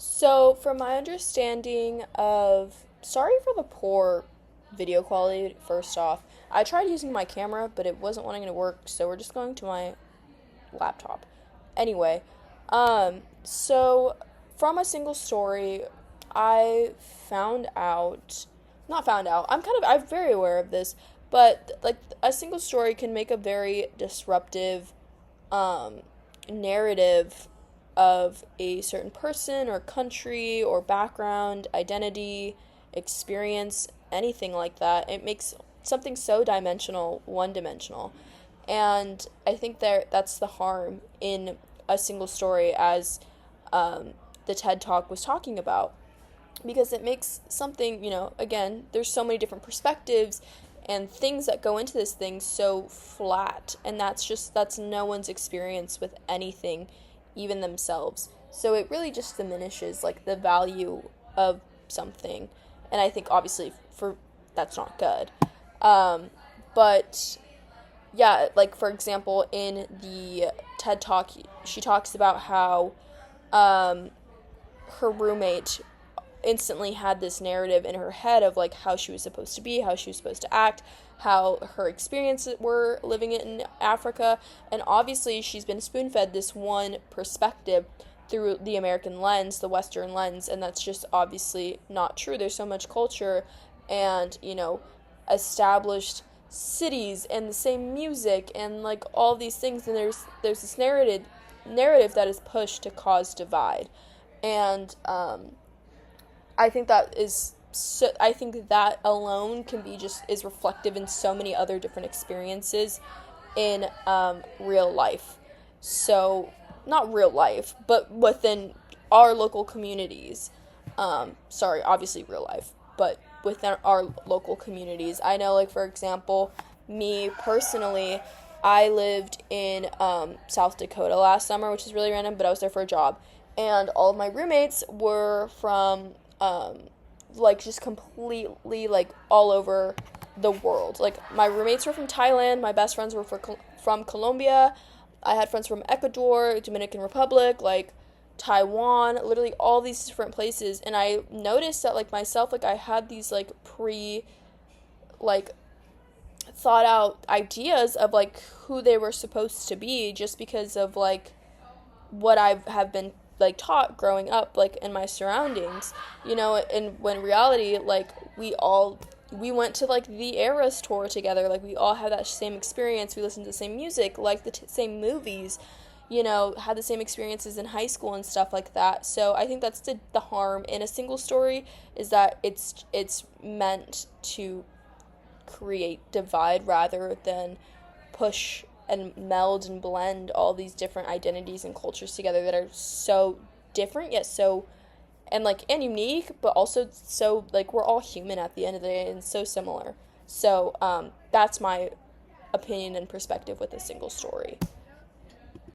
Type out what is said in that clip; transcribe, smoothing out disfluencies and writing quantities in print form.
So, from my understanding of, sorry for the poor video quality, first off. I tried using my camera, but it wasn't wanting to work, so we're just going to my laptop. Anyway, so from a single story, I found out, not found out, I'm very aware of this, but like a single story can make a very disruptive um, narrative of a certain person or country or background, identity, experience, anything like that. It makes something so dimensional, one dimensional. And I think that's the harm in a single story, as the TED Talk was talking about, because it makes something, again, there's so many different perspectives and things that go into this thing so flat, and that's no one's experience with anything, even themselves. So it really just diminishes like the value of something, and I think obviously for that's not good. But yeah, like for example, in the TED Talk, she talks about how um, her roommate instantly had this narrative in her head of like how she was supposed to be, how she was supposed to act, how her experiences were living in Africa, and obviously she's been spoon-fed this one perspective through the American lens, the Western lens, and that's just obviously not true. There's so much culture and, established cities and the same music and like all these things, and there's this narrative that is pushed to cause divide. And I think that is so, I think that alone can be just is reflective in so many other different experiences in real life. So, not real life, but within our local communities. Sorry, obviously real life, but within our local communities. I know, like, for example, me personally, I lived in South Dakota last summer, which is really random, but I was there for a job. And all of my roommates were from like just completely like all over the world. Like my roommates were from Thailand, my best friends were from Colombia. I had friends from Ecuador, Dominican Republic, like Taiwan, literally all these different places. And I noticed that like myself, like I had these like like thought out ideas of like who they were supposed to be, just because of like what I have been like taught growing up, like in my surroundings, and when reality, like we went to like the Eras tour together, like we all had that same experience, we listened to the same music, like the same movies, had the same experiences in high school and stuff like that. So I think that's the harm in a single story, is that it's meant to create divide rather than push and meld and blend all these different identities and cultures together that are so different yet so and unique, but also so like we're all human at the end of the day and so similar. So that's my opinion and perspective with a single story.